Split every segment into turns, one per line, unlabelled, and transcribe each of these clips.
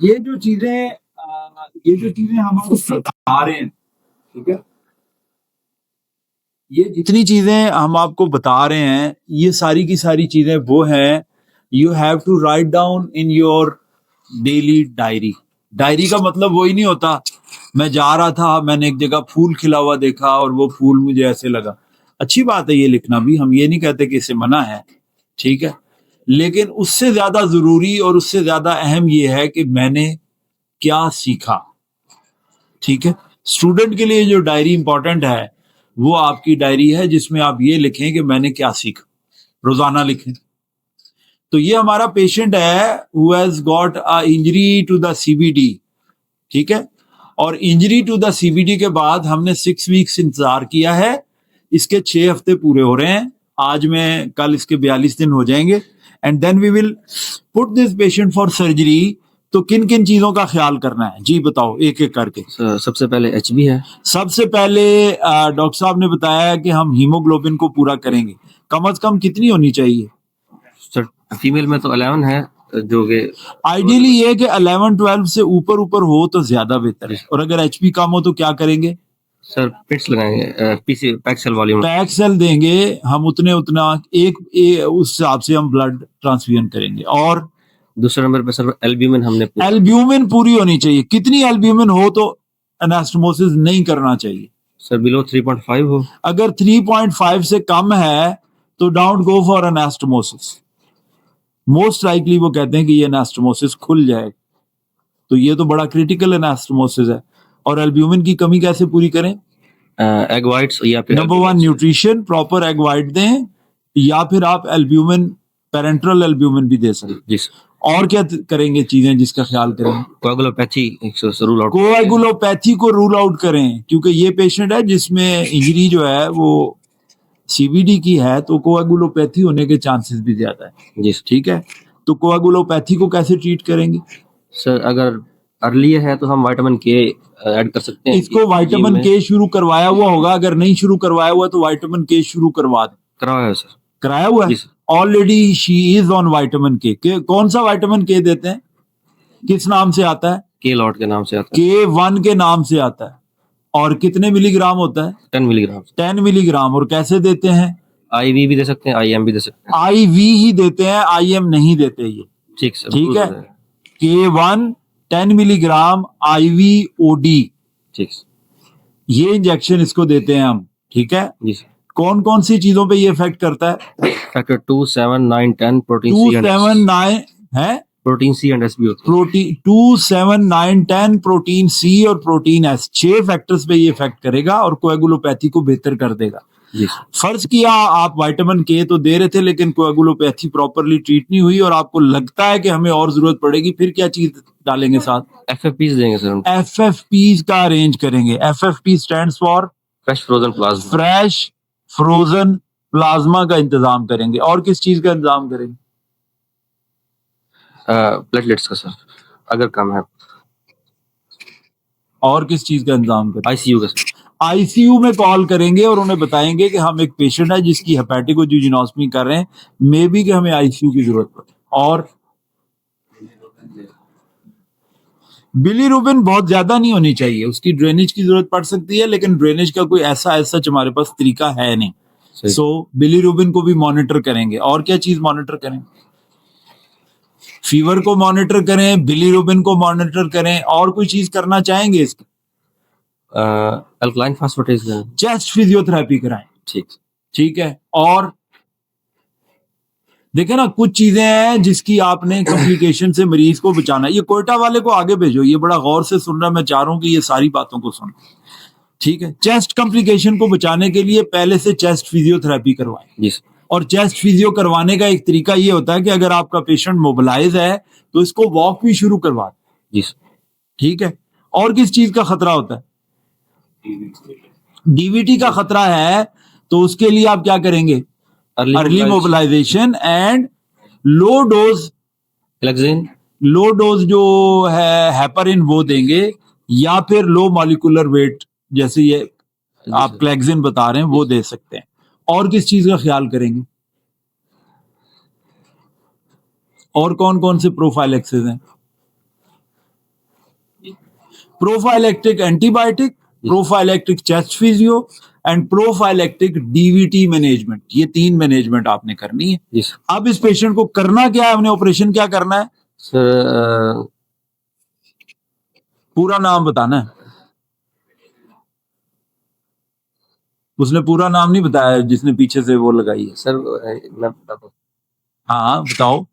ये जो चीजें हम आपको बता रहे हैं, ठीक है, ये जितनी चीजें हम आपको बता रहे हैं ये सारी की सारी चीजें वो हैं, you have to write down in your daily diary. Diary का मतलब वही नहीं होता मैं जा रहा था, मैंने एक जगह फूल खिला हुआ देखा और वो फूल मुझे ऐसे लगा। अच्छी बात है ये लिखना भी, हम ये नहीं कहते कि इसे मना है, ठीक है, लेकिन उससे ज्यादा जरूरी और उससे ज्यादा अहम ये है कि मैंने क्या सीखा। ठीक है, स्टूडेंट के लिए जो डायरी इंपॉर्टेंट है वो आपकी डायरी है जिसमें आप ये लिखें कि मैंने क्या सीखा, रोजाना लिखें। तो ये हमारा पेशेंट है who has got a injury to the CBD, ठीक है, और इंजरी टू द सीबीडी के बाद हमने 6 वीक्स इंतजार किया है, इसके 6 हफ्ते पूरे हो रहे हैं, आज में कल इसके 42 दिन हो जाएंगे, and then we will put this patient for surgery. तो किन किन चीजों का ख्याल करना है जी बताओ एक एक करके।
सबसे पहले HB है।
सबसे पहले डॉक्टर साहब ने बताया कि हम हीमोग्लोबिन को पूरा करेंगे, कम से कम कितनी होनी चाहिए
सर फीमेल में तो 11 है, जो कि
आइडियली ये कि 11-12 से ऊपर ऊपर हो तो ज्यादा बेहतर है, और अगर एचपी कम हो तो क्या करेंगे
सर पिट्स लगाएंगे, PC pack cell volume
pack cell देंगे हम, उतना उस हिसाब से हम ब्लड ट्रांसफ्यूजन करेंगे। और
दूसरे नंबर पे सर एल्ब्यूमिन हमने
एल्ब्यूमिन पूरी होनी चाहिए, कितनी एल्ब्यूमिन हो तो एनास्टोमोसिस नहीं करना चाहिए
सर बिलो 3.5 हो।
अगर 3.5 से कम है तो don't go for anastomosis, most likely वो कहते हैं कि ये एनास्टोमोसिस खुल जाएगा, तो ये तो बड़ा क्रिटिकल एनास्टोमोसिस है। और एल्ब्यूमिन की कमी कैसे पूरी करें,
एग वाइट्स या फिर
number 1 nutrition, proper egg white दें, या फिर आप एल्ब्यूमिन पेरेंट्रल एल्ब्यूमिन भी दे सकते।
जी सर।
और क्या करेंगे चीजें जिसका ख्याल करें,
कोएगुलोपैथी रूल आउट,
कोएगुलोपैथी को रूल आउट करें, क्योंकि ये पेशेंट है जिसमें इंजरी जो है वो सीबीडी की है, तो कोएगुलोपैथी होने के चांसेस भी ज्यादा है
जी
ठीक है। तो कोएगुलोपैथी को कैसे ट्रीट करेंगे
सर, अगर अर्ली है तो हम विटामिन के ऐड कर सकते हैं।
इसको विटामिन के शुरू करवाया हुआ होगा, अगर नहीं शुरू करवाया हुआ तो विटामिन के शुरू करवा दें।
करवाया है सर,
कराया हुआ है already, she is on vitamin के। कौन सा विटामिन के देते हैं, किस नाम से आता है,
के लॉट के नाम से आता है,
K1 के नाम से आता है, और कितने मिलीग्राम होता है,
10 मिलीग्राम।
10 मिलीग्राम। और कैसे देते हैं,
IV भी दे सकते हैं, IM भी दे सकते हैं।
IV ही देते हैं, IM नहीं देते ये,
ठीक सर,
ठीक है। K1 10 मिलीग्राम IVOD,
ठीक,
ये इंजेक्शन इसको देते हैं हम, ठीक है
जी सर।
कौन कौन सी चीजों पे ये इफेक्ट करता है,
फैक्टर 2, 7, 9, 10 प्रोटीन
2, 7, 9 है,
प्रोटीन C एंड SB होता है।
प्रोटीन 2, 7, 9, 10 प्रोटीन C और प्रोटीन S, 6 फैक्टर्स पे ये इफेक्ट करेगा और कोएगुलोपैथी को बेहतर कर देगा। फर्ज किया आप विटामिन के तो दे रहे थे लेकिन कोएगुलोपैथी प्रॉपरली ट्रीट नहीं हुई और आपको लगता है कि हमें और जरूरत पड़ेगी, फिर क्या चीज डालेंगे साथ,
FFPs देंगे सर।
FFPs का अरेंज करेंगे। FFP stands for
fresh frozen plasma,
fresh frozen plasma का इंतजाम करेंगे। और किस चीज का इंतजाम करेंगे,
प्लेटलेट्स का सर अगर कम है।
और किस चीज का इंतजाम करेंगे,
ICU का सर।
आईसीयू में कॉल करेंगे और उन्हें बताएंगे कि हम एक पेशेंट है जिसकी हेपेटिकोजिनोस्मी कर रहे हैं, मे बी कि हमें आईसीयू की जरूरत पड़े। और बिलीरुबिन बहुत ज्यादा नहीं होनी चाहिए, उसकी ड्रेनेज की जरूरत पड़ सकती है लेकिन ड्रेनेज का कोई ऐसा सच हमारे पास तरीका है नहीं, सो बिलीरुबिन को भी मॉनिटर करेंगे। और क्या चीज मॉनिटर करें, फीवर को मॉनिटर करें, बिलीरुबिन को मॉनिटर करें, और कोई चीज करना चाहेंगे इसकी,
अल्कलाइन फास्फेटेज,
चेस्ट फिजियोथेरेपी कराएं, ठीक है। और देखे ना कुछ चीजें हैं जिसकी आपने कॉम्प्लिकेशन से मरीज को बचाना है। ये कोयटा वाले को आगे भेजो, ये बड़ा गौर से सुन रहा, मैं चाह रहा हूं कि ये सारी बातों को सुन, ठीक है। चेस्ट कॉम्प्लिकेशन को बचाने के लिए पहले से चेस्ट फिजियोथेरेपी करवाएं, और चेस्ट फिजियो करवाने का एक तरीका ये होता है कि अगर आपका पेशेंट मोबिलाइज है तो इसको वॉक भी शुरू करवा दें, ठीक है। और किस चीज का खतरा होता है, डीवीटी का खतरा है, तो उसके लिए आप क्या करेंगे, early mobilisation and low dose
Clexane,
low dose जो है हेपारिन वो देंगे, या फिर लो मॉलिक्यूलर वेट जैसे ये आप क्लेक्सिन बता रहे हैं वो दे सकते हैं। और किस चीज का ख्याल करेंगे, और कौन कौन से प्रोफाइलेक्सिस हैं, prophylactic antibiotic, prophylactic chest physio and prophylactic DVT management, ये 3 मैनेजमेंट आपने करनी है।
जी सर।
अब इस पेशेंट को करना क्या है, हमने ऑपरेशन क्या करना है,
सर
पूरा नाम बताना है। उसने पूरा नाम नहीं बताया जिसने पीछे से वो लगाई है।
सर मैं बताता हूँ।
हाँ बताओ,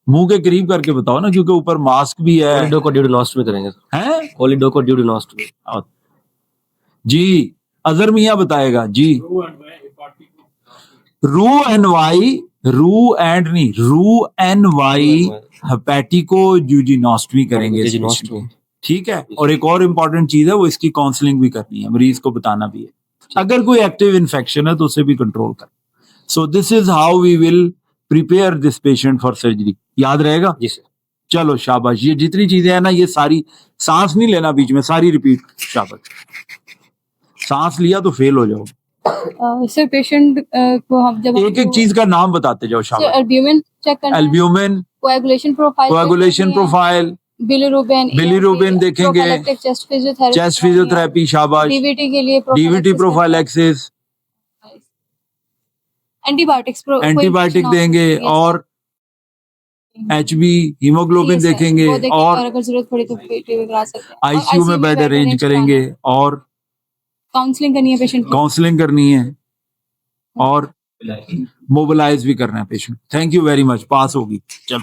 मुंह के करीब करके बताओ ना, क्योंकि ऊपर मास्क भी है।
कोलिडोकोड्यूडिनोस्टमी करेंगे सर।
हैं?
कोलिडोकोड्यूडिनोस्टमी।
जी अजहर मियां बताएगा जी। रू एंड वाई, रू एंड नहीं, रू एंड वाई हेपेटिको यूजिनोस्टमी करेंगे इस patient को। ठीक है। और एक और इम्पोर्टेंट चीज है, वो इसकी काउंसलिंग भी करनी है, मरीज को बताना भी है। अगर कोई एक्टिव इन्फेक्शन है तो उसे भी कंट्रोल कर। So this is how we will prepare this patient for surgery. याद रहेगा?
जी सर।
चलो शाबाश। ये जितनी चीजें हैं ना, ये सारी, सांस नहीं लेना बीच में, सारी रिपीट। शाबाश। सांस लिया तो फेल हो जाओ।
सर पेशेंट को हम जब
एक एक चीज का नाम बताते जाओ।
सर
शाबाश।
एल्ब्यूमिन चेक करना है,
albumin,
coagulation profile,
coagulation profile,
bilirubin,
bilirubin देखेंगे,
prophylactic chest physiotherapy,
chest physiotherapy. शाबाश।
डीवीटी के लिए
डीवीटी प्रोफाइलैक्सिस,
एंटीबायोटिक्स,
एंटीबायोटिक देंगे, और एचबी हीमोग्लोबिन देखेंगे, और
अगर जरूरत पड़ी तो पेटी करा सकते हैं।
आईसीयू में बेड अरेंज करेंगे, और
काउंसलिंग करनी है पेशेंट की।
काउंसलिंग करनी है, और मोबिलाइज भी करना है patient. Thank you very much. पास होगी। चलो।